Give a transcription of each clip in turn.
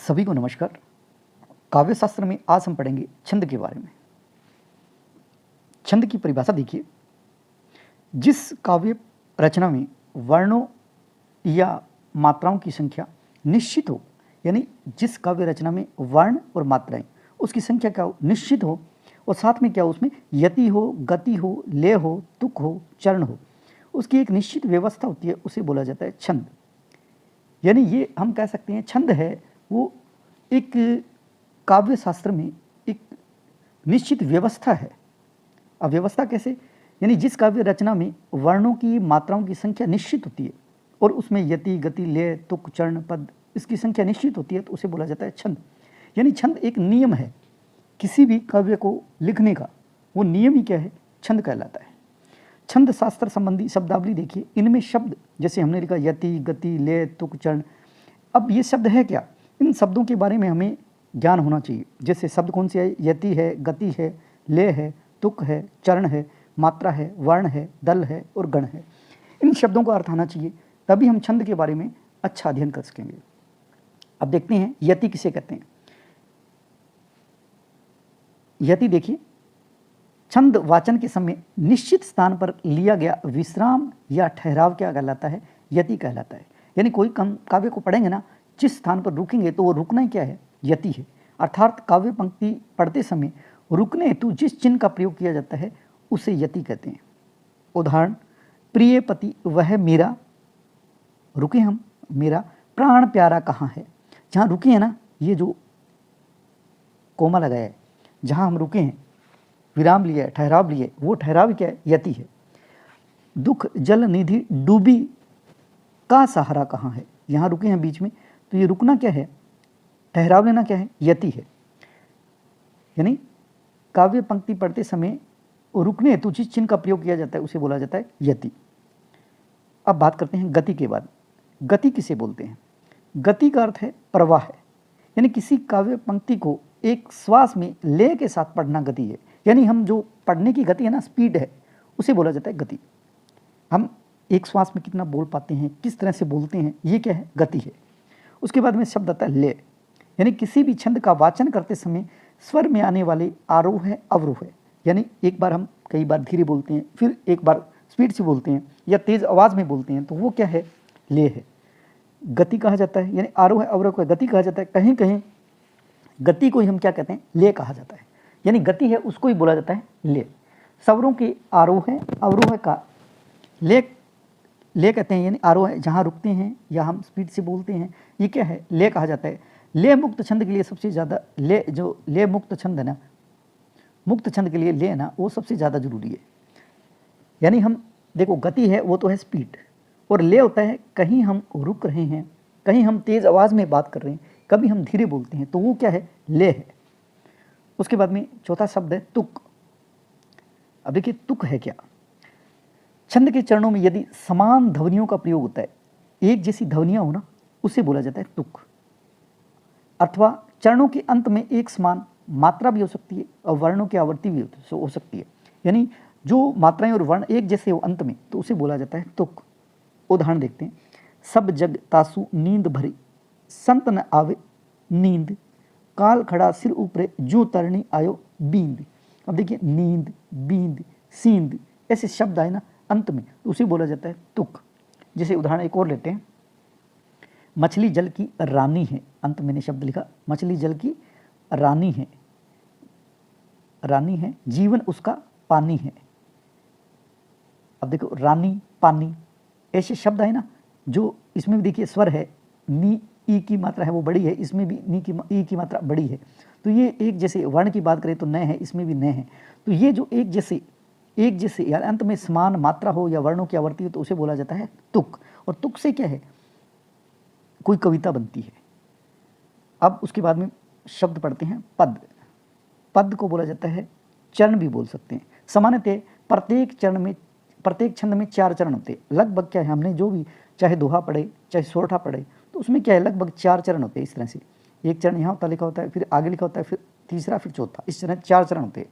सभी को नमस्कार। काव्य शास्त्र में आज हम पढ़ेंगे छंद के बारे में। छंद की परिभाषा देखिए, जिस काव्य रचना में वर्णों या मात्राओं की संख्या निश्चित हो, यानी जिस काव्य रचना में वर्ण और मात्राएं उसकी संख्या क्या हो, निश्चित हो, और साथ में क्या हो, उसमें यति हो, गति हो, लय हो, तुक हो, चरण हो, उसकी एक निश्चित व्यवस्था होती है, उसे बोला जाता है छंद। यानी ये हम कह सकते हैं छंद है वो एक काव्य शास्त्र में एक निश्चित व्यवस्था है। अब व्यवस्था कैसे, यानी जिस काव्य रचना में वर्णों की मात्राओं की संख्या निश्चित होती है और उसमें यति, गति, लय, तुक, चरण, पद इसकी संख्या निश्चित होती है, तो उसे बोला जाता है छंद। यानी छंद एक नियम है किसी भी काव्य को लिखने का, वो नियम ही क्या है, छंद कहलाता है। छंद शास्त्र संबंधी शब्दावली देखिए, इनमें शब्द जैसे हमने लिखा यति, गति, लय, तुक, चरण, अब ये शब्द है क्या, इन शब्दों के बारे में हमें ज्ञान होना चाहिए। जैसे शब्द कौन से है, यति है, गति है, लय है, तुक है, चरण है, मात्रा है, वर्ण है, दल है और गण है। इन शब्दों का अर्थ आना चाहिए, तभी हम छंद के बारे में अच्छा अध्ययन कर सकेंगे। अब देखते हैं यति किसे कहते हैं। यति देखिए, छंद वाचन के समय निश्चित स्थान पर लिया गया विश्राम या ठहराव क्या कहलाता है, यति कहलाता है। यानी कोई काव्य को पढ़ेंगे ना, जिस स्थान पर रुकेंगे तो वो रुकना ही क्या है, यति है। अर्थात काव्य पंक्ति पढ़ते समय रुकने हेतु जिस चिन्ह का प्रयोग किया जाता है उसे यति कहते हैं। उदाहरण, प्रिय पति वह मेरा, रुके हम, मेरा प्राण प्यारा कहाँ है। जहाँ रुके हैं ना, ये जो कोमा लगाया है, जहाँ हम रुके हैं, विराम लिया है, ठहराव लिए, वो ठहराव क्या है, यति है। दुख जल निधि डूबी का सहारा कहाँ है, यहाँ रुके हैं बीच में, तो ये रुकना क्या है, ठहराव लेना क्या है, यति है। यानी काव्य पंक्ति पढ़ते समय रुकने हेतु जिस चिन्ह का प्रयोग किया जाता है उसे बोला जाता है यति। अब बात करते हैं गति के बाद। गति किसे बोलते हैं, गति का अर्थ है प्रवाह है। यानी किसी काव्य पंक्ति को एक श्वास में लय के साथ पढ़ना गति है। यानी हम जो पढ़ने की गति है ना, स्पीड है, उसे बोला जाता है गति। हम एक श्वास में कितना बोल पाते हैं, किस तरह से बोलते हैं, ये क्या है, गति है। उसके बाद में शब्द आता है लय। यानी किसी भी छंद का वाचन करते समय स्वर में आने वाले आरोह है, अवरोह है। यानी एक बार हम कई बार धीरे बोलते हैं, फिर एक बार स्पीड से बोलते हैं या तेज आवाज में बोलते हैं, तो वो क्या है, लय है, गति कहा जाता है। यानी आरोह है, अवरोह को गति कहा जाता है। कहीं कहीं गति को ही हम क्या कहते हैं, लय कहा जाता है। यानी गति है उसको ही बोला जाता है लय। स्वरों के आरोह है, अवरोह का लय कहते हैं। यानी आरोह है जहाँ रुकते हैं या हम स्पीड से बोलते हैं, ये क्या है, लय कहा जाता है। लय मुक्त छंद के लिए सबसे ज़्यादा लय, जो लय मुक्त छंद है ना, मुक्त छंद के लिए लय ना, वो सबसे ज़्यादा जरूरी है। यानी हम देखो, गति है वो तो है स्पीड, और लय होता है कहीं हम रुक रहे हैं, कहीं हम तेज आवाज़ में बात कर रहे हैं, कभी हम धीरे बोलते हैं, तो वो क्या है, लय है। उसके बाद में चौथा शब्द है तुक। अब देखिए तुक है क्या, छंद के चरणों में यदि समान ध्वनियों का प्रयोग होता है, एक जैसी ध्वनियां हो ना, उसे बोला जाता है तुक। अथवा चरणों के अंत में एक समान मात्रा भी हो सकती है और वर्णों की आवृत्ति भी हो सकती है। यानी जो मात्राएं और वर्ण एक जैसे हो अंत में, तो उसे बोला जाता है तुक। उदाहरण देखते हैं, सब जग तासु नींद भरी, संत न आवे नींद, काल खड़ा सिर ऊपरे जो तरणी आयो बींद। अब देखिए, नींद, बींद, सींद ऐसे शब्द आए ना अंत में, तो उसे बोला जाता है तुक। जैसे उदाहरण एक और लेते हैं, मछली जल की रानी है, अंत मैंने शब्द लिखा, मछली जल की रानी है, रानी है, जीवन उसका पानी है। अब देखो, रानी, पानी ऐसे शब्द है ना, जो इसमें भी देखिए स्वर है, नी, ई की मात्रा है वो बड़ी है, इसमें भी नी की ई की मात्रा बड़ी है, तो ये एक जैसे। वर्ण की बात करें तो न है, इसमें भी न है, तो ये जो एक जैसे यार अंत में समान मात्रा हो या वर्णों की आवृत्ति हो, तो उसे बोला जाता है तुक। और तुक से क्या है, कोई कविता बनती है। अब उसके बाद में शब्द पढ़ते हैं पद। पद को बोला जाता है चरण भी बोल सकते हैं। सामान्यतः प्रत्येक छंद में 4 चरण होते हैं। लगभग क्या है, हमने जो भी चाहे दोहा पढ़े चाहे सोरठा पढ़े, तो उसमें क्या है, लगभग 4 चरण होते हैं। इस तरह से एक चरण यहाँ होता लिखा होता है, फिर आगे लिखा होता है, फिर तीसरा, फिर चौथा, इस तरह 4 चरण होते हैं।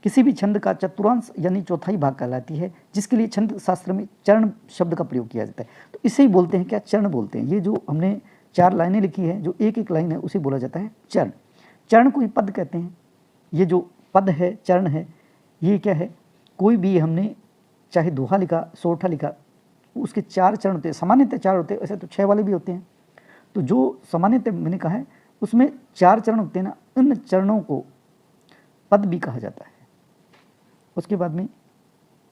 किसी भी छंद का चतुर्थांश यानी चौथाई भाग कहलाती है, जिसके लिए छंद शास्त्र में चरण शब्द का प्रयोग किया जाता है। तो इसे ही बोलते हैं क्या, चरण बोलते हैं। ये जो हमने 4 लाइनें लिखी है, जो एक एक लाइन है उसे बोला जाता है चरण। चरण को ही पद कहते हैं। ये जो पद है, चरण है, ये क्या है, कोई भी हमने चाहे दोहा लिखा, सोरठा लिखा, उसके 4 चरण होते हैं। सामान्यतः 4 होते हैं, ऐसे तो 6 वाले भी होते हैं। तो जो सामान्यतः मैंने कहा है उसमें 4 चरण होते हैं ना, इन चरणों को पद भी कहा जाता है। उसके बाद में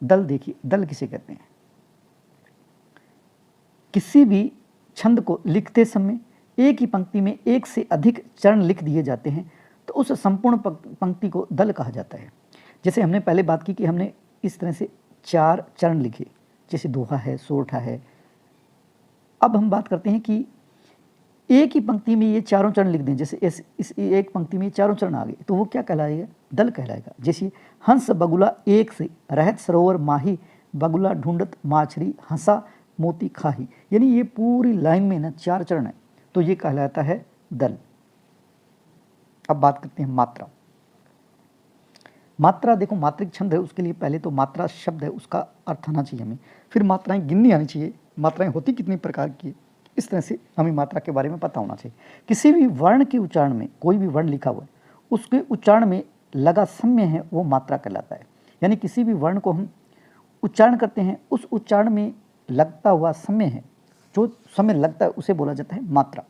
दल देखिए, दल किसे कहते हैं? किसी भी छंद को लिखते समय एक ही पंक्ति में एक से अधिक चरण लिख दिए जाते हैं तो उस संपूर्ण पंक्ति को दल कहा जाता है। जैसे हमने पहले बात की कि हमने इस तरह से 4 चरण लिखे, जैसे दोहा है, सोरठा है। अब हम बात करते हैं कि एक ही पंक्ति में ये चारों चरण लिख दें, जैसे इस एक पंक्ति में चारों चरण आ गए तो वो क्या कहलाएगा? दल कहलाएगा। जैसे हंस बगुला एक से, रहत सरोवर माही, बगुला ढूंढत माछरी, हंसा मोती खाही, यानी ये पूरी लाइन में ना 4 चरण है, तो ये कहलाता है दल। अब बात करते हैं मात्रा। मात्रा देखो, मात्रिक छंद है, उसके लिए पहले तो मात्रा शब्द है उसका अर्थ आना चाहिए हमें, फिर मात्राएं गिननी आनी चाहिए, मात्राएं होती कितनी प्रकार की, इस तरह से हमें मात्रा के बारे में पता होना चाहिए। किसी भी वर्ण के उच्चारण में, कोई भी वर्ण लिखा हुआ है उसके उच्चारण में लगा समय है वो मात्रा कहलाता है। यानी किसी भी वर्ण को हम उच्चारण करते हैं, उस उच्चारण में लगता हुआ समय है, जो समय लगता है उसे बोला जाता है मात्रा।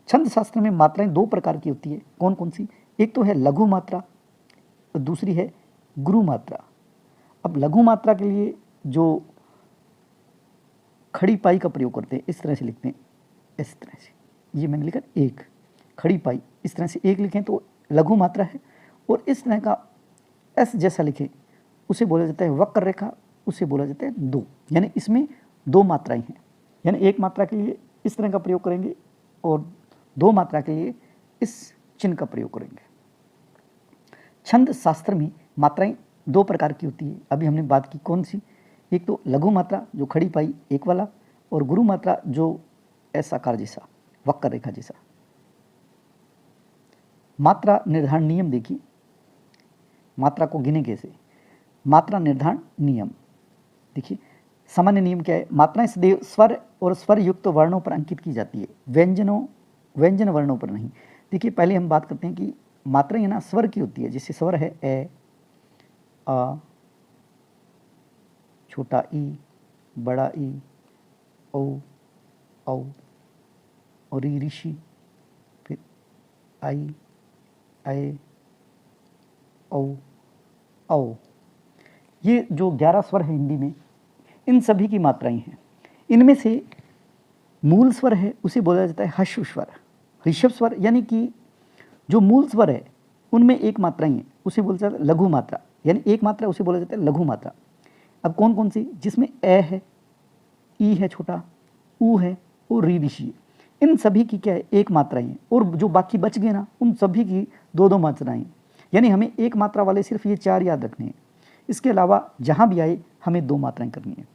छंद शास्त्र में मात्राएं 2 प्रकार की होती है। कौन कौन सी? एक तो है लघु मात्रा, दूसरी है गुरु मात्रा। अब लघु मात्रा के लिए जो खड़ी पाई का प्रयोग करते हैं, इस तरह से लिखते हैं, इस तरह से, ये मैंने लिखा 1, खड़ी पाई, इस तरह से 1 लिखें तो लघु मात्रा है। और इस तरह का एस जैसा लिखें उसे बोला जाता है वक्र रेखा, उसे बोला जाता है 2, यानी इसमें 2 मात्राएं हैं। यानी 1 मात्रा के लिए इस तरह का प्रयोग करेंगे और 2 मात्रा के लिए इस चिन्ह का प्रयोग करेंगे। छंद शास्त्र में मात्राएं 2 प्रकार की होती है। अभी हमने बात की कौन सी? एक तो लघु मात्रा जो खड़ी पाई 1 वाला, और गुरु मात्रा जो ऐसा आकार जैसा, वक्र रेखा जैसा। मात्रा निर्धारण नियम देखिए, मात्रा को गिने कैसे? मात्रा निर्धारण नियम देखिए, सामान्य नियम क्या है? मात्राएं सदैव स्वर और स्वर युक्त वर्णों पर अंकित की जाती है, व्यंजन वर्णों पर नहीं। देखिए पहले हम बात करते हैं कि मात्राएं है ना स्वर की होती है। जैसे स्वर है ए, आ, छोटा ई, बड़ा ई, ओ, औ और ई ऋषि, फिर आई, आए, औ, औ। ये जो 11 स्वर है हिंदी में, इन सभी की मात्राएं हैं। इनमें से मूल स्वर है उसे बोला जाता है ह्रस्व स्वर। ऋषभ स्वर यानी कि जो मूल स्वर है उनमें 1 मात्राएं हैं, उसे बोला जाता है लघु मात्रा, यानी 1 मात्रा उसे बोला जाता है लघु मात्रा। अब कौन कौन सी? जिसमें ए है, ई है छोटा, ऊ है और री ऋषि, इन सभी की क्या है? 1 मात्राएं हैं। और जो बाकी बच गए ना उन सभी की 2-2 मात्राएं हैं। यानी हमें 1 मात्रा वाले सिर्फ ये 4 याद रखने हैं, इसके अलावा जहाँ भी आए हमें 2 मात्राएं करनी है।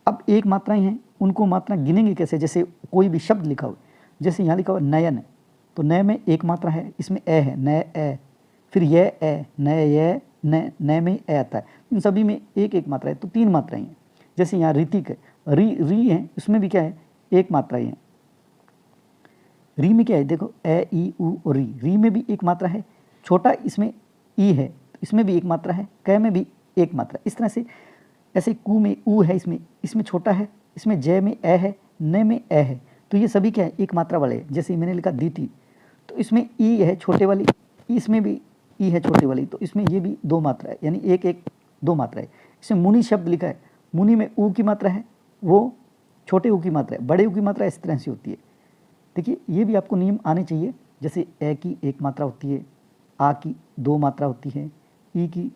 अब 1 मात्राएं हैं, उनको मात्रा गिनेंगे कैसे? जैसे कोई भी शब्द लिखा हो, जैसे यहाँ लिखा हुआ नयन है, तो नय में 1 मात्रा है, इसमें ए है, नय ए, फिर ये ए, नय ये, नय में ए आता है, इन सभी में 1-1 मात्रा है, तो 3 मात्राएं हैं। जैसे यहाँ ऋतिक है, री है, इसमें भी क्या है? 1 मात्राएं हैं। री में क्या है? देखो ए, ई, ऊ और री में भी 1 मात्रा है। छोटा इसमें ई है, इसमें भी 1 मात्रा है, क में भी 1 मात्रा। इस तरह से ऐसे कू में ऊ है, इसमें छोटा है, इसमें जय में ए है, न में ए है, तो ये सभी क्या है? 1 मात्रा वाले हैं। जैसे मैंने लिखा दीति, तो इसमें ई है छोटे वाली, इसमें भी ई है छोटे वाली, तो इसमें ये भी 2 मात्रा है, यानी 1-1-2 मात्रा है। इसमें मुनि शब्द लिखा है, मुनि में ऊ की मात्रा है, वो छोटे ऊ की मात्रा है, बड़े ऊ की मात्रा इस तरह से होती है। देखिए ये भी आपको नियम आने चाहिए। जैसे ए की 1 मात्रा होती है, आ की 2 मात्रा होती है, ई की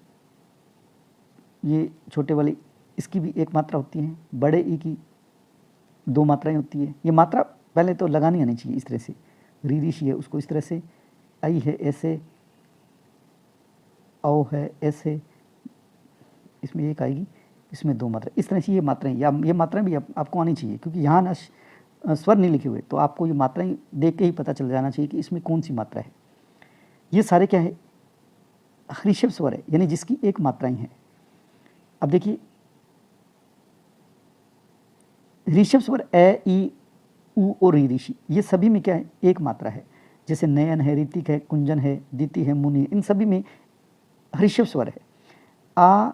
ये छोटे वाली इसकी भी 1 मात्रा होती है, बड़े ई की 2 मात्राएं होती है। ये मात्रा पहले तो लगानी आनी चाहिए इस तरह से। री ऋषि है उसको इस तरह से, आई है ऐसे, औ है ऐसे, इसमें 1 आएगी, इसमें 2 मात्रा, इस तरह से ये मात्राएं, या ये मात्राएं भी आपको आनी चाहिए, क्योंकि यहाँ ना स्वर नहीं लिखे हुए, तो आपको ये मात्राएं देख के ही पता चल जाना चाहिए कि इसमें कौन सी मात्रा है। ये सारे क्या है? ऋषभ स्वर है, यानी जिसकी 1 मात्राएं हैं। अब देखिए ऋषभ स्वर ए, ई, ऊ और री ऋषि, ये सभी में क्या है, एक मात्रा है। जैसे नयन है, ऋतिक है, कुंजन है, दीति है, मुनि, इन सभी में ऋषभ स्वर है। आ,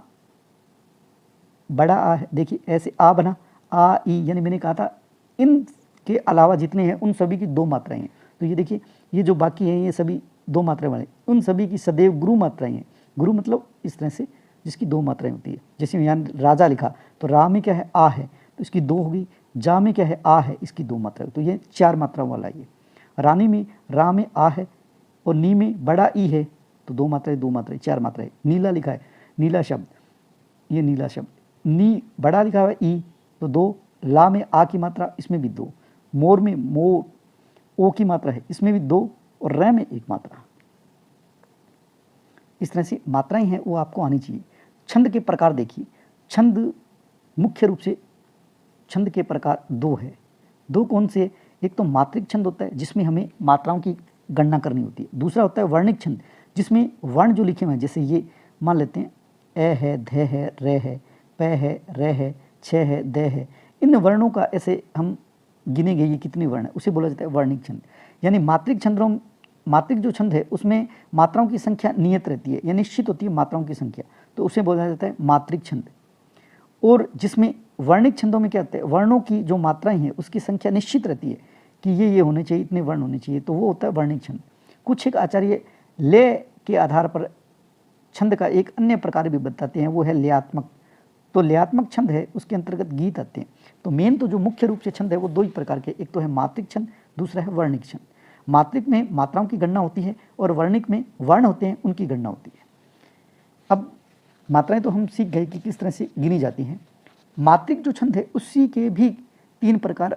बड़ा आ है, देखिए ऐसे आ बना, आ ई, यानी मैंने कहा था इनके अलावा जितने हैं उन सभी की दो मात्राएं हैं। तो ये देखिए, ये जो बाकी हैं ये सभी दो मात्राएं वाले, उन सभी की सदैव गुरु मात्राएं हैं। गुरु मतलब इस तरह से जिसकी दो मात्राएं होती है। जैसे यहाँ राजा लिखा तो रा में क्या है, आ है, तो इसकी दो होगी। जा में क्या है, आ है, इसकी दो मात्राएं, तो ये चार मात्राओं वाला है। रानी में रा में आ है और नी में बड़ा ई है, तो दो मात्राएं दो मात्राएं, चार मात्राएं। नीला लिखा है, नीला शब्द, ये नीला शब्द, नी बड़ा लिखा हुआ है ई, तो दो। ला में आ की मात्रा, इसमें भी दो। मोर में मोर, ओ की मात्रा है, इसमें भी दो, और रै में एक मात्रा। इस तरह से मात्राएं हैं वो आपको आनी चाहिए। छंद के प्रकार देखिए, छंद मुख्य रूप से छंद के प्रकार दो है। दो कौन से? एक तो मात्रिक छंद होता है जिसमें हमें मात्राओं की गणना करनी होती है। दूसरा होता है वर्णिक छंद जिसमें वर्ण जो लिखे हुए हैं, जैसे ये मान लेते हैं ए है, ध है, रे है, प है, रे है, छ है, द है। इन वर्णों का ऐसे हम गिनेंगे ये कितने वर्ण है, उसे बोला जाता है वर्णिक छंद। यानी मात्रिक जो छंद है उसमें मात्राओं की संख्या नियत रहती है या निश्चित होती है मात्राओं की संख्या, तो उसे बोला जाता है मात्रिक छंद। और जिसमें वर्णिक छंदों में क्या होता है, वर्णों की जो मात्राएं हैं उसकी संख्या निश्चित रहती है कि ये होने चाहिए, इतने वर्ण होने चाहिए, तो वो होता है वर्णिक छंद। कुछ एक आचार्य लय के आधार पर छंद का एक अन्य प्रकार भी बताते हैं, वो है लयात्मक। तो लयात्मक छंद है, उसके अंतर्गत गीत आते हैं। तो मेन तो जो मुख्य रूप से छंद है वो दो ही प्रकार के, एक तो है मात्रिक छंद, दूसरा है वर्णिक छंद। मात्रिक में मात्राओं की गणना होती है और वर्णिक में वर्ण होते हैं, उनकी गणना होती है। अब मात्राएं तो हम सीख गए कि किस तरह से गिनी जाती हैं। मात्रिक जो छंद है उसी के भी तीन प्रकार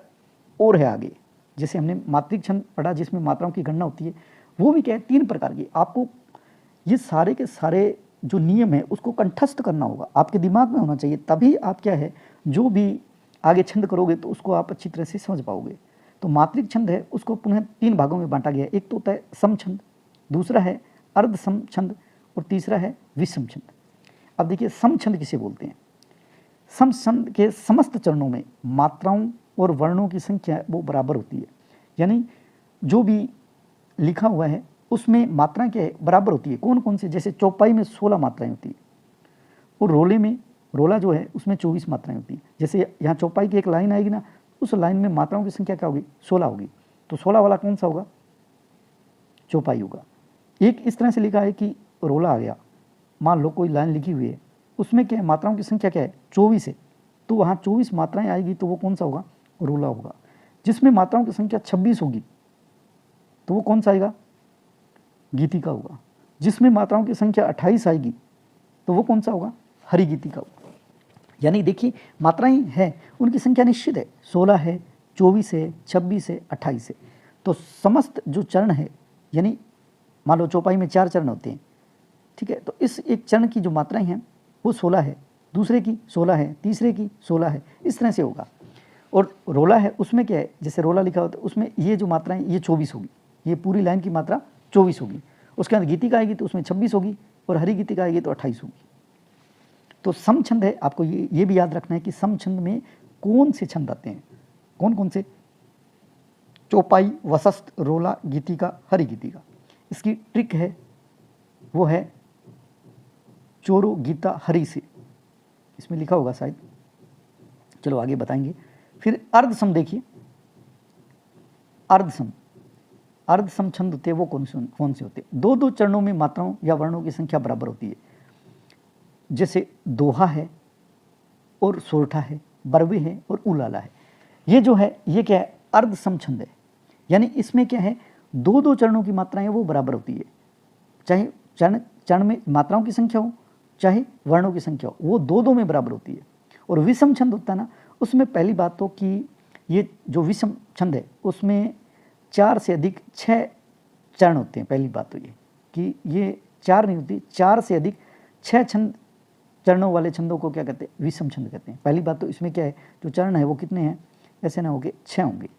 और है आगे। जैसे हमने मात्रिक छंद पढ़ा जिसमें मात्राओं की गणना होती है, वो भी क्या है, तीन प्रकार की। आपको ये सारे के सारे जो नियम है उसको कंठस्थ करना होगा, आपके दिमाग में होना चाहिए, तभी आप क्या है जो भी आगे छंद करोगे तो उसको आप अच्छी तरह से समझ पाओगे। तो मात्रिक छंद है उसको पुनः तीन भागों में बांटा गया है। एक तो होता है सम छंद, दूसरा है अर्ध सम छंद और तीसरा है विषम छंद। अब देखिए सम छंद किसे बोलते हैं। सम छंद के समस्त चरणों में मात्राओं और वर्णों की संख्या वो बराबर होती है, यानी जो भी लिखा हुआ है उसमें मात्राएं क्या है, बराबर होती है। कौन कौन से? जैसे चौपाई में 16 मात्राएं होती है और रोला जो है उसमें 24 मात्राएं होती है। जैसे यहाँ चौपाई की एक लाइन आएगी ना, उस लाइन में मात्राओं की संख्या क्या होगी, 16 होगी। तो 16 वाला कौन सा होगा, चौपाई होगा। एक इस तरह से लिखा है कि रोला आ गया, मान लो कोई लाइन लिखी हुई है उसमें क्या है, मात्राओं की संख्या क्या है, 24 है, तो वहाँ 24 मात्राएं आएगी, तो वो कौन सा होगा, रोला होगा। जिसमें मात्राओं की संख्या 26 होगी तो वो कौन सा आएगा, गीतिका होगा। जिसमें मात्राओं की संख्या 28 आएगी तो वो कौन सा होगा, हरि गीतिका होगा। यानी देखिए मात्राएं हैं उनकी संख्या निश्चित है, 16 है, 24 है, 26 है, 28 है। तो समस्त जो चरण है, यानी मान लो चौपाई में 4 चरण होते हैं, ठीक है, तो इस एक चरण की जो मात्राएं हैं वो 16 है, दूसरे की 16 है, तीसरे की 16 है, इस तरह से होगा। और रोला है उसमें क्या है, जैसे रोला लिखा होता है उसमें ये जो मात्राएं ये 24 होगी, ये पूरी लाइन की मात्रा 24 होगी। उसके अंदर गीतिका आएगी तो उसमें 26 होगी और हरि गीतिका आएगी तो 28 होगी। तो सम छंद है, आपको ये भी याद रखना है कि सम छंद में कौन से छंद आते हैं, कौन कौन से, चौपाई, वसस्त, रोला, गीतिका, हरि गीतिका। इसकी ट्रिक है वो है चोरो गीता हरि से, इसमें लिखा होगा शायद, चलो आगे बताएंगे। फिर अर्धसम देखिए, अर्धसम छंद होते हैं वो कौन से होते हैं, दो दो चरणों में मात्राओं या वर्णों की संख्या बराबर होती है। जैसे दोहा है और सोरठा है, बरवे है और उलाला है। ये जो है ये क्या है, अर्धसम छंद है। यानी इसमें क्या है, दो दो चरणों की मात्राएं वो बराबर होती है, चाहे चरण में मात्राओं की संख्या हो चाहे वर्णों की संख्या हो, वो दो दो में बराबर होती है। और विषम छंद होता है ना, उसमें पहली बात तो कि ये जो विषम छंद है उसमें 4 से अधिक 6 चरण होते हैं। पहली बात तो ये कि ये 4 नहीं होती, 4 से अधिक 6 चरणों वाले छंदों को क्या कहते हैं, विषम छंद कहते हैं। पहली बात तो इसमें क्या है, जो चरण है वो कितने हैं, ऐसे ना होंगे 6 होंगे।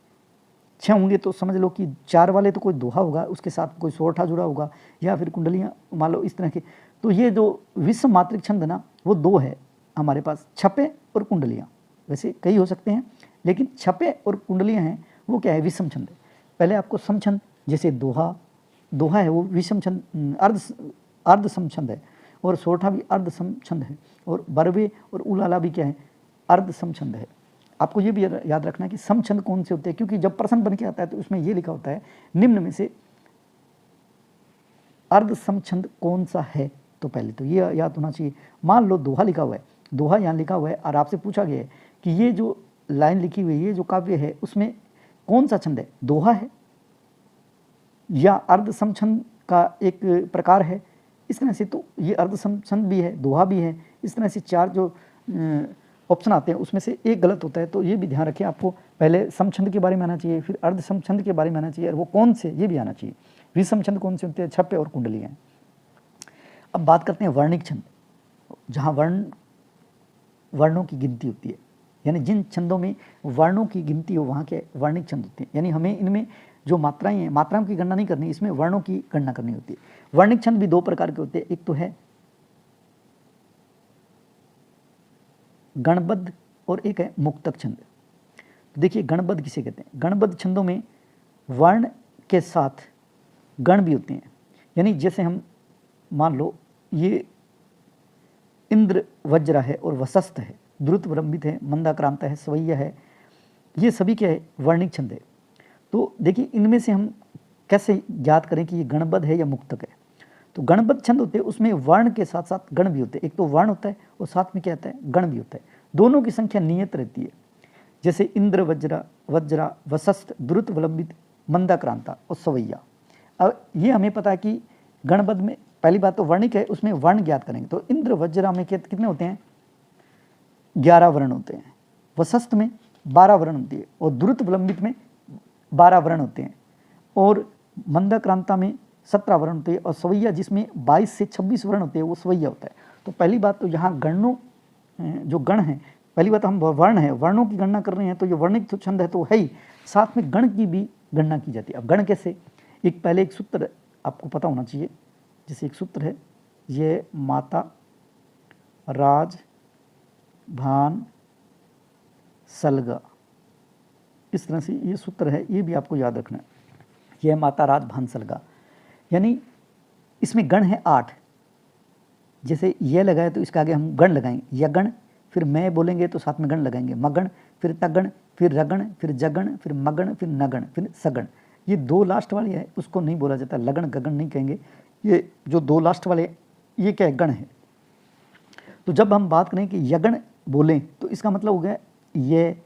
6 होंगे तो समझ लो कि 4 वाले तो कोई दोहा होगा, उसके साथ कोई सोरठा जुड़ा होगा या फिर कुंडलियाँ मान लो इस तरह के। तो ये जो विषम मात्रिक छंद ना वो 2 है हमारे पास, छपे और कुंडलियाँ। वैसे कई हो सकते हैं लेकिन छपे और कुंडलियाँ हैं वो क्या है, विषम छंद है। पहले आपको सम छंद, जैसे दोहा, दोहा है वो विषम छंद, अर्ध सम छंद है, और सोठा भी अर्ध सम छंद है, और बरवे और उलाला भी क्या है, अर्ध सम छंद है। आपको ये भी याद रखना है कि सम छंद कौन से होते हैं, क्योंकि जब प्रश्न बन के आता है तो उसमें ये लिखा होता है निम्न में से अर्ध सम छंद कौन सा है। तो पहले तो ये याद होना चाहिए। मान लो दोहा लिखा हुआ है, दोहा यहाँ लिखा हुआ है और आपसे पूछा गया है कि ये जो लाइन लिखी हुई है, ये जो काव्य है, उसमें कौन सा छंद है, दोहा है या अर्ध सम छंद का एक प्रकार है। इस तरह से तो ये अर्ध सम छंद भी है, दोहा भी है। इस तरह से 4 जो ऑप्शन आते हैं उसमें से एक गलत होता है। तो ये भी ध्यान रखें, आपको पहले सम छंद के बारे में आना चाहिए, फिर अर्ध सम छंद के बारे में आना चाहिए, और वो कौन से ये भी आना चाहिए। विषम छंद कौन से होते हैं, छप्पे और कुंडलियाँ। अब बात करते हैं वर्णिक छंद, जहाँ वर्णों की गिनती होती है, यानी जिन छंदों में वर्णों की गिनती हो वहाँ के वर्णिक छंद होते हैं। यानी हमें इनमें जो मात्राएं हैं, मात्राओं की गणना नहीं करनी, इसमें वर्णों की गणना करनी होती है। वर्णिक छंद भी 2 प्रकार के होते हैं, एक तो है गणबद्ध और एक है मुक्तक छंद। तो देखिए गणबद्ध किसे कहते हैं, गणबद्ध छंदों में वर्ण के साथ गण भी होते हैं। यानी जैसे हम मान लो ये इंद्र वज्र है और वसस्त है, द्रुत विलंबित है, मंदाक्रांत है, स्वैया है, ये सभी क्या है, वर्णिक छंद है। तो देखिए इनमें से हम कैसे ज्ञात करें कि ये गणबद्ध है या मुक्तक है। तो गणबद्ध छंद होते हैं उसमें वर्ण के साथ साथ गण भी होते हैं। एक तो वर्ण होता है और साथ में क्या होता है, गण भी होता है। दोनों की संख्या नियत रहती है। जैसे इंद्र वज्रा वसस्त द्रुत विलंबित मंदाक्रांता और स्वैया। अब ये हमें पता है कि गणबद्ध में पहली बात तो वर्णिक है, उसमें वर्ण ज्ञात करेंगे। तो इंद्र वज्रा में कितने होते हैं, 11 वर्ण होते हैं। वसस्त में 12 वर्ण होती है, और द्रुत विलंबित में 12 वर्ण होते हैं, और मंदाक्रांता में 17 वर्ण होते हैं, और स्वैया जिसमें 22 से 26 वर्ण होते हैं वो स्वैया होता है। तो पहली बात तो यहाँ गणों जो गण हैं, पहली बात हम वर्ण है, वर्णों की गणना कर रहे हैं, तो ये वर्णिक तो छंद है तो है ही, साथ में गण की भी गणना की जाती है। अब गण कैसे, पहले एक सूत्र आपको पता होना चाहिए। जैसे एक सूत्र है, ये माता राज भान सलगा, इस तरह से ये सूत्र है, ये भी आपको याद रखना है। यह माता राज भान सलगा, यानी इसमें गण है 8। जैसे यह लगाए तो इसके आगे हम गण लगाएंगे, यगण, फिर मैं बोलेंगे तो साथ में गण लगाएंगे, मगण, फिर तगण, फिर रगण, फिर जगण, फिर मगण, फिर नगण, फिर सगण। ये 2 लास्ट वाले हैं उसको नहीं बोला जाता, लगन गगन नहीं कहेंगे। ये जो 2 लास्ट वाले ये क्या है, गण है। तो जब हम बात करें कि यगण बोलें तो इसका मतलब हो गया, ये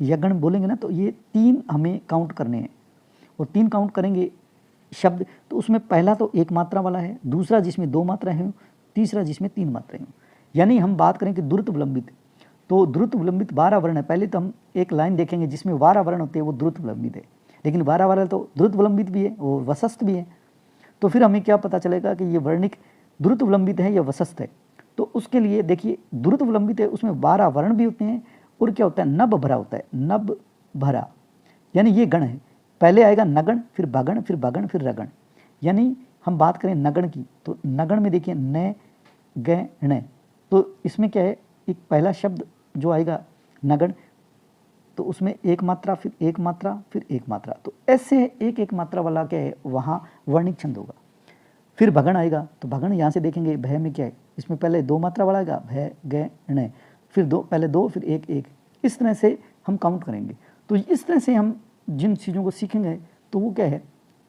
यगण बोलेंगे ना तो ये 3 हमें काउंट करने हैं, और 3 काउंट करेंगे शब्द। तो उसमें पहला तो 1 मात्रा वाला है, दूसरा जिसमें 2 मात्राएं हैं, तीसरा जिसमें 3 मात्राएं हैं। यानी हम बात करें कि द्रुत विलंबित, तो द्रुत विलंबित 12 वर्ण है। पहले तो हम एक लाइन देखेंगे जिसमें 12 वर्ण होते हैं, वो द्रुत विलंबित है। लेकिन 12 वर्ण तो द्रुत विलंबित भी है और वसस्त भी है। तो फिर हमें क्या पता चलेगा कि ये वर्णिक द्रुत विलंबित है या वसस्त है। तो उसके लिए देखिए द्रुत विलंबित है, उसमें 12 वर्ण भी होते हैं, और क्या होता है, नभ भरा होता है, नभ भरा, यानी ये गण है। पहले आएगा नगण, फिर भगण, फिर भगण, फिर रगण। यानी हम बात करें नगण की, तो नगण में देखिए न ग ण, तो इसमें क्या है, एक पहला शब्द जो आएगा नगण, तो उसमें 1 मात्रा, फिर 1 मात्रा, फिर 1 मात्रा। तो ऐसे 1-1 मात्रा वाला क्या है, वहाँ वर्णिक छंद होगा। फिर भगण आएगा, तो भगण यहाँ से देखेंगे भय में क्या है, इसमें पहले 2 मात्रा वाला आएगा, भय ग ण, फिर पहले 2, फिर 1-1, इस तरह से हम काउंट करेंगे। तो इस तरह से हम जिन चीज़ों को सीखेंगे तो वो क्या है,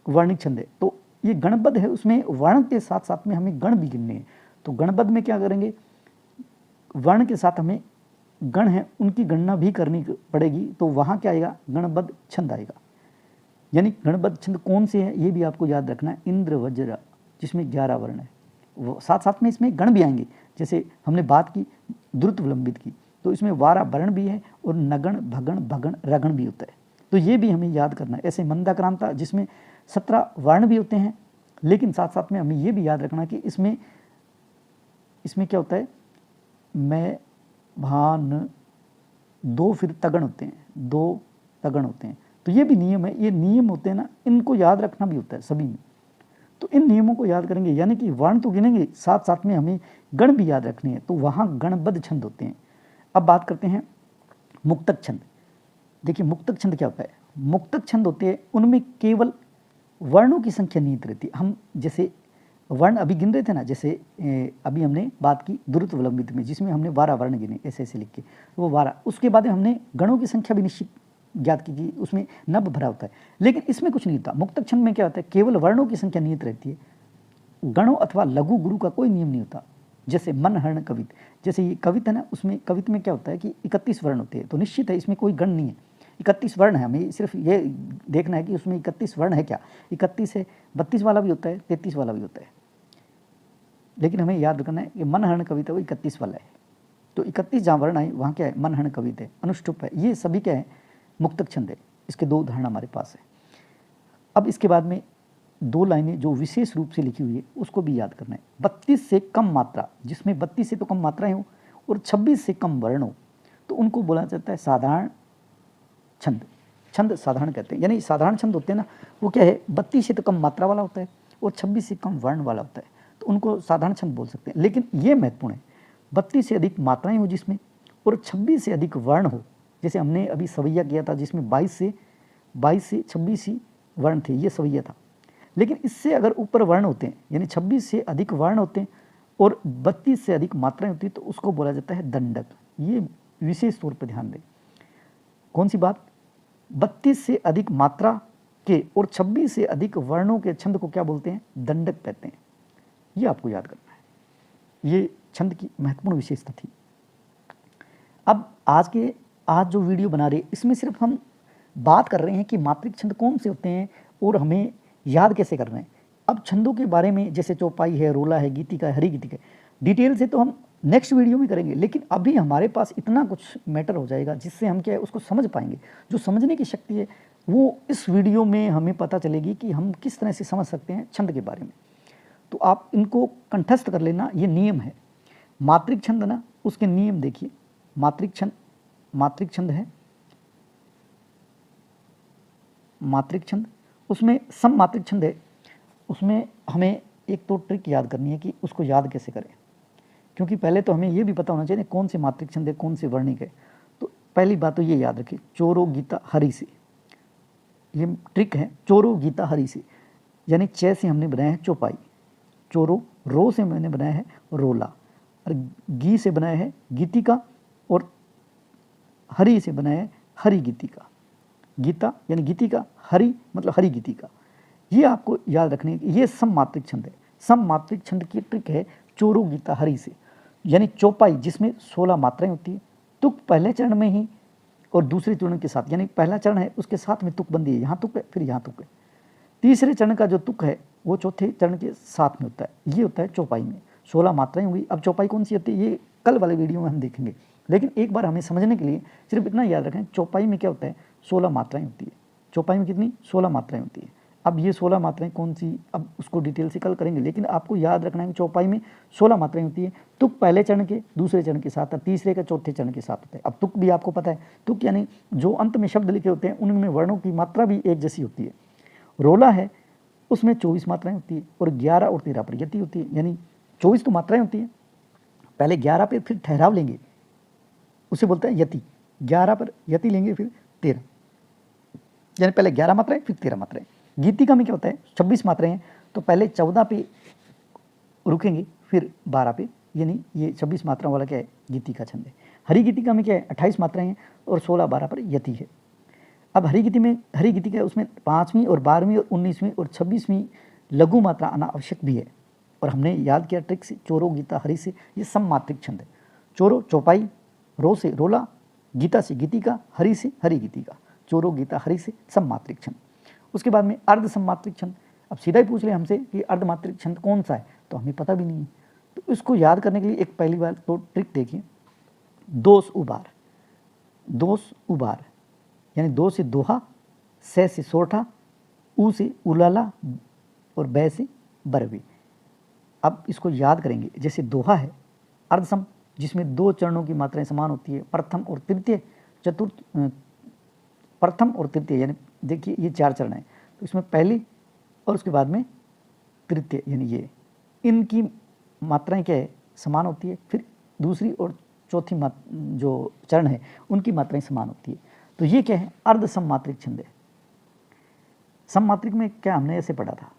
वर्णिक छंद है। तो ये गणबद्ध है, उसमें वर्ण के साथ साथ में हमें गण भी गिनने हैं। तो गणबद्ध में क्या करेंगे, वर्ण के साथ हमें गण है उनकी गणना भी करनी पड़ेगी। तो वहाँ क्या आएगा, गणबद्ध छंद आएगा। यानी गणबद्ध छंद कौन से हैं ये भी आपको याद रखना है। इंद्र वज्र जिसमें 11 वर्ण है, वो साथ साथ में इसमें गण भी आएंगे। जैसे हमने बात की द्रुत विलंबित की, तो इसमें 12 वर्ण भी है, और नगण भगण भगण रगण भी होता है। तो ये भी हमें याद करना है। ऐसे मंदाक्रांता जिसमें 17 वर्ण भी होते हैं, लेकिन साथ साथ में हमें ये भी याद रखना कि इसमें क्या होता है, मैं भान 2, फिर तगण होते हैं, 2 तगण होते हैं। तो ये भी नियम है, ये नियम होते हैं ना, इनको याद रखना भी होता है सभी में। तो इन नियमों को याद करेंगे, यानी कि वर्ण तो गिनेंगे, साथ साथ में हमें गण भी याद रखने हैं। तो वहाँ गणबद्ध छंद होते हैं। अब बात करते हैं मुक्तक छंद। देखिए मुक्तक छंद क्या होता है, मुक्तक छंद होते हैं उनमें केवल वर्णों की संख्या निहित रहती है। हम जैसे वर्ण अभी गिन रहे थे ना, जैसे अभी हमने बात की द्रुत विलंबित में, जिसमें हमने 12 वर्ण गिने ऐसे ऐसे लिख के, वो 12। उसके बाद हमने गणों की संख्या भी निश्चित ज्ञात की उसमें नभ भरा होता है, लेकिन इसमें कुछ नहीं होता। मुक्तक छंद में क्या होता है, केवल वर्णों की संख्या निहित रहती है, गणों अथवा लघु गुरु का कोई नियम नहीं होता। जैसे मन हरण कवित, जैसे ये कवित है ना, उसमें कवित में क्या होता है कि 31 वर्ण होते हैं, तो निश्चित है इसमें कोई गण नहीं है, 31 वर्ण है। हमें सिर्फ ये देखना है कि उसमें 31 वर्ण है क्या, 31 है, 32 वाला भी होता है, 33 वाला भी होता है, लेकिन हमें याद रखना है कि मन हरण कविता वो 31 वाला है। तो 31 जहाँ वर्ण है वहाँ क्या है, मन हरण कवित है, अनुष्टुप है, ये सभी क्या है, मुक्तक छंद है। इसके 2 उदाहरण हमारे पास है। अब इसके बाद में 2 लाइनें जो विशेष रूप से लिखी हुई है उसको भी याद करना है। 32 से कम मात्रा, जिसमें 32 से तो कम मात्राएं हो और 26 से कम वर्ण हो, तो उनको बोला जाता है साधारण छंद। छंद साधारण कहते हैं, यानी साधारण छंद होते हैं ना, वो क्या है, 32 से तो कम मात्रा वाला होता है और 26 से कम वर्ण वाला होता है, तो उनको साधारण छंद बोल सकते हैं। लेकिन ये महत्वपूर्ण है, 32 से अधिक मात्राएं हो जिसमें और 26 से अधिक वर्ण हो, जैसे हमने अभी सवैया किया था जिसमें 22 से 26 ही वर्ण थे, ये सवैया था। लेकिन इससे अगर ऊपर वर्ण होते हैं, यानी 26 से अधिक वर्ण होते हैं और 32 से अधिक मात्राएं होती है, तो उसको बोला जाता है दंडक। ये विशेष तौर पर ध्यान दें। कौन सी बात, 32 से अधिक मात्रा के और 26 से अधिक वर्णों के छंद को क्या बोलते हैं, दंडक कहते हैं। ये आपको याद करना है, ये छंद की महत्वपूर्ण विशेषता थी। अब आज जो वीडियो बना रहे इसमें सिर्फ हम बात कर रहे हैं कि मात्रिक छंद कौन से होते हैं और हमें याद कैसे करना है। अब छंदों के बारे में जैसे चौपाई है, रोला है, गीतिका है, हरी गीतिका है, डिटेल से तो हम नेक्स्ट वीडियो में करेंगे, लेकिन अभी हमारे पास इतना कुछ मैटर हो जाएगा जिससे हम क्या है उसको समझ पाएंगे। जो समझने की शक्ति है वो इस वीडियो में हमें पता चलेगी कि हम किस तरह से समझ सकते हैं छंद के बारे में। तो आप इनको कंठस्थ कर लेना, ये नियम है। मात्रिक छंद ना, उसके नियम देखिए। मात्रिक छंद है, मात्रिक छंद, उसमें सम मात्रिक छंद है, उसमें हमें एक तो ट्रिक याद करनी है कि उसको याद कैसे करें, क्योंकि पहले तो हमें ये भी पता होना चाहिए कौन से मात्रिक छंद है, कौन से वर्णिक है। तो पहली बात तो ये याद रखिए, चोरो गीता हरि से, ये ट्रिक है। चोरो गीता हरि से, यानी च से हमने बनाया है चौपाई, चोरो, रो से मैंने बनाया है रोला, और गी से बनाया है गीतिका, और हरि से बनाया है हरि गीतिका। गीता यानी गीतिका, हरि मतलब हरि गीतिका। ये आपको याद रखने की, ये सम मात्रिक छंद है। सम मात्रिक छंद की ट्रिक है चोरो गीता हरि से, यानी चौपाई जिसमें 16 मात्राएं होती है, तुक पहले चरण में ही और दूसरे चरण के साथ, यानी पहला चरण है उसके साथ में तुक बंदी है, यहाँ तुक है फिर यहाँ तुक है। तीसरे चरण का जो तुक है वो चौथे चरण के साथ में होता है, ये होता है चौपाई में 16 मात्राएं हुई। अब चौपाई कौन सी होती है ये कल वाले वीडियो में हम देखेंगे, लेकिन एक बार हमें समझने के लिए सिर्फ इतना याद रखें, चौपाई में क्या होता है, 16 मात्राएं होती है। चौपाई में कितनी, 16 मात्राएं होती है। अब ये 16 मात्राएं कौन सी, अब उसको डिटेल से कल करेंगे, लेकिन आपको याद रखना है कि चौपाई में 16 मात्राएं होती है। तुक पहले चरण के दूसरे चरण के साथ, तीसरे का चौथे चरण के साथ होता है। अब तुक भी आपको पता है, तुक यानी जो अंत में शब्द लिखे होते हैं उनमें वर्णों की मात्रा भी एक जैसी होती है। रोला है, उसमें 24 मात्राएं होती है और 11 और 13 पर यति होती है, यानी 24 तो मात्राएं होती हैं, पहले 11 पे फिर ठहराव लेंगे, उसे बोलते हैं यति। 11 पर यति लेंगे फिर 13, यानी पहले 11 मात्राएं फिर 13 मात्राएं। गीतिका में क्या होता है, 26 मात्राएं हैं, तो पहले 14 पे रुकेंगे फिर 12 पे, यानी ये 26 मात्राओं वाला क्या है, गीतिका छंद है। हरि गीतिका में क्या है, 28 मात्राएं हैं और 16-12 पर यति है। अब हरि गीतिका है, उसमें 5वीं और 12वीं और 19वीं और 26वीं लघु मात्रा आना आवश्यक भी है। और हमने याद किया ट्रिक से, चोरो गीता हरि से, ये सम मात्रिक छंद है। चोरो चौपाई, रो से रोला, गीता से गीतिका, हरि से हरि गीतिका, चोरो गीता हरि से सम मात्रिक छंद। उसके बाद में अर्ध सम मात्रिक छंद। अब सीधा ही पूछ ले हमसे कि अर्ध मात्रिक छंद कौन सा है, तो हमें पता भी नहीं है। तो इसको याद करने के लिए एक पहली बार तो ट्रिक देखिए, दोष उबार, दोष उबार, यानी दो से दोहा, से सोठा, ऊ से उलाला और बै से बरवी। अब इसको याद करेंगे, जैसे दोहा है अर्धसम, जिसमें 2 चरणों की मात्राएं समान होती है, प्रथम और तृतीय, चतुर्थ, प्रथम और तृतीय, यानी देखिए ये 4 चरण है, तो इसमें पहली और उसके बाद में तृतीय, यानी ये इनकी मात्राएं क्या है, समान होती है। फिर दूसरी और चौथी जो चरण है उनकी मात्राएं समान होती है। तो ये क्या है, अर्ध सम मात्रिक छंद है। सममात्रिक में क्या हमने ऐसे पढ़ा था,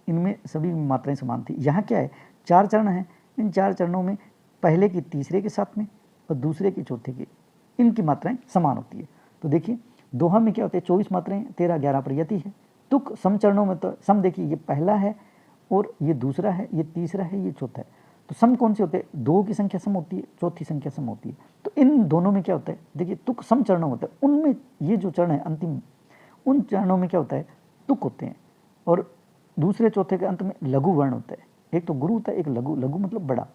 इनमें सभी मात्राएं समान थी। यहाँ क्या है, 4 चरण हैं, इन 4 चरणों में पहले की तीसरे के साथ में और दूसरे के चौथे के, इनकी मात्राएं समान होती है। तो देखिए दोहा में क्या होते हैं, 24 मात्राएं, 13 11 प्रयति है। तुक सम चरणों में तो सम देखिए ये पहला है और ये दूसरा है, ये तीसरा है, ये चौथा है। तो सम कौन से होते हैं, 2 की संख्या सम होती है, चौथी संख्या सम होती है। तो इन दोनों में क्या होता है, देखिए तुक सम चरणों होता है, उनमें ये जो चरण है अंतिम, उन चरणों में क्या होता है, तुक होते हैं और दूसरे चौथे के अंत में लघु वर्ण होता है। एक तो गुरु होता है, एक लघु, लघु मतलब बड़ा,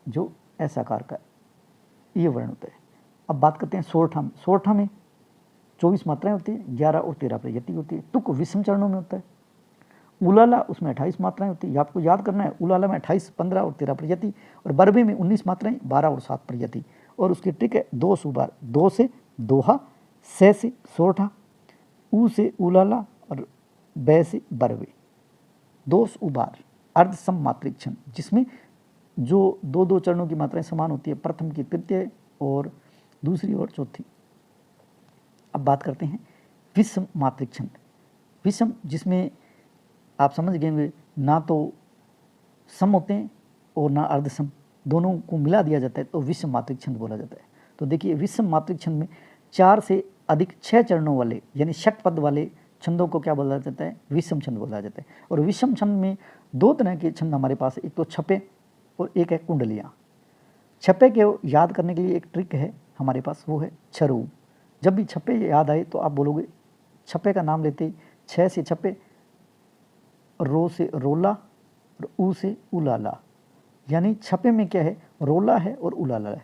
जो ऐसा आकार का ये वर्ण होता है। अब बात करते हैं सोरठा में। सोरठा में 24 मात्राएं होती है, 11 और 13 प्रयति होती है। तुक विषम चरणों में होता है। उलाला उसमें 28 मात्राएं होती है, आपको याद करना है। उलाला में 28, 15 और 13 प्रयति, और बरबे में 19 मात्राएं, 12 और 7 प्रयति। और उसकी ट्रिक है 2 सुबार, 2 से दोहा, से सोरठा, ऊ से उलाला और बै से बरबे। 2 उबार अर्ध सम मात्रिक छंद, जिसमें जो 2 चरणों की मात्राएं समान होती है, प्रथम की तृतीय और दूसरी और चौथी। अब बात करते हैं विषम मात्रिक छंद। विषम जिसमें आप समझ गए होंगे, ना तो सम होते हैं और ना अर्धसम, दोनों को मिला दिया जाता है तो विषम मात्रिक छंद बोला जाता है। तो देखिए विषम मात्रिक छंद में 4 से अधिक 6 चरणों वाले यानी षटपद वाले छंदों को क्या बोला जाता है, विषम छंद बोला जाता है। और विषम छंद में 2 तरह के छंद हमारे पास है, एक तो छपे और एक है कुंडलियाँ। छपे के याद करने के लिए एक ट्रिक है हमारे पास, वो है छरू। जब भी छपे याद आए तो आप बोलोगे, छपे का नाम लेते ही 6 से छपे, रो से रोला और ऊ से उलाला। यानी छपे में क्या है, रोला है और उलाला है,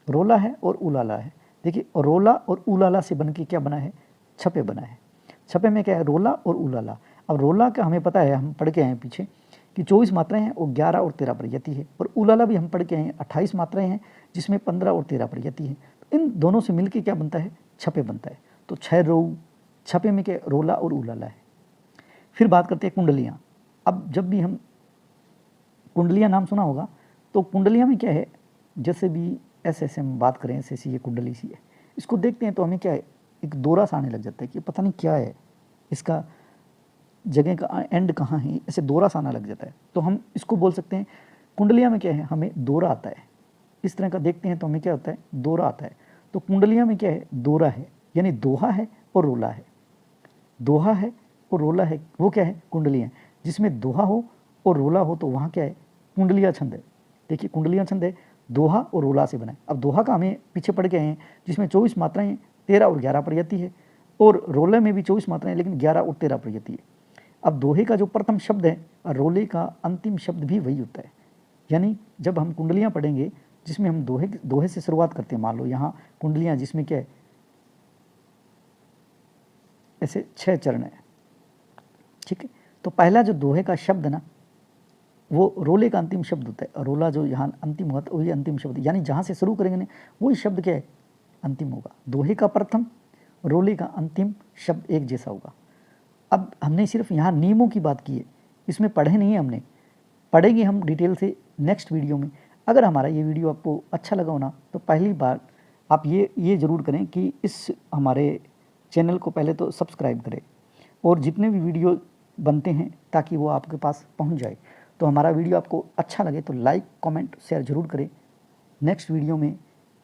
रोला है और उलाला है। देखिए रोला और उलाला से बन के क्या बना है, छपे बना है। छपे में क्या है, रोला और उलाला। अब रोला का हमें पता है, हम पढ़ के आए हैं पीछे कि 24 मात्राएं हैं और 11 और 13 प्रयति है। और उलाला भी हम पढ़ के आए हैं, 28 मात्राएं हैं जिसमें 15 और 13 प्रयति है। तो इन दोनों से मिलके क्या बनता है, छपे बनता है। तो 6 रो, छपे में क्या, रोला और उलाला है। फिर बात करते हैं कुंडलियाँ। अब जब भी हम कुंडलियाँ नाम सुना होगा, तो कुंडलियाँ में क्या है, जैसे भी ऐसे हम बात करें, ऐसे ये कुंडली सी है, इसको देखते हैं तो हमें क्या है, एक दौरा सा आने लग जाता है कि पता नहीं क्या है, इसका जगह का एंड कहाँ है, ऐसे दौरा सा आने लग जाता है। तो हम इसको बोल सकते हैं कुंडलियाँ में क्या है, हमें दौरा आता है। इस तरह का देखते हैं तो हमें क्या होता है, दौरा आता है। तो कुंडलियाँ में क्या है, दौरा है, यानी दोहा है और रोला है। दोहा है और रोला है, वो क्या है, कुंडलियाँ। जिसमें दोहा हो और रोला हो तो वहाँ क्या है, कुंडलिया छंद है। देखिए कुंडलिया छंद है, दोहा और रोला से बना है। अब दोहा का हमें पीछे पढ़ के आए हैं, जिसमें 24 मात्राएं, 13 और 11 प्रयति है। और रोले में भी 24 मात्राएं लेकिन 11 और 13 प्रयति है। अब दोहे का जो प्रथम शब्द है और रोले का अंतिम शब्द भी वही होता है। यानी जब हम कुंडलियाँ पढ़ेंगे जिसमें हम दोहे से शुरुआत करते हैं, मान लो यहाँ कुंडलियाँ जिसमें क्या है, ऐसे 6 चरण है, ठीक है। तो पहला जो दोहे का शब्द ना, वो रोले का अंतिम शब्द होता है, और रोला जो यहाँ अंतिम हुआ वही अंतिम शब्द, यानी जहाँ से शुरू करेंगे ना वही शब्द क्या है, अंतिम होगा। दोहे का प्रथम, रोले का अंतिम शब्द एक जैसा होगा। अब हमने सिर्फ यहाँ नियमों की बात की है, इसमें पढ़े नहीं है हमने, पढ़ेंगे हम डिटेल से नेक्स्ट वीडियो में। अगर हमारा ये वीडियो आपको अच्छा लगा हो ना, तो पहली बार आप ये ज़रूर करें कि इस हमारे चैनल को पहले तो सब्सक्राइब करें, और जितने भी वीडियो बनते हैं ताकि वो आपके पास पहुंच जाए। तो हमारा वीडियो आपको अच्छा लगे तो लाइक, कमेंट, शेयर ज़रूर करें। नेक्स्ट वीडियो में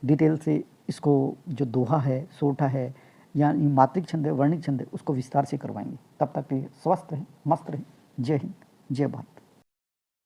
डिटेल से इसको जो दोहा है, सोरठा है या मात्रिक छंद है, वर्णिक छंद है, उसको विस्तार से करवाएंगे। तब तक के लिए स्वस्थ रहें, मस्त रहें। जय हिंद, जय भारत।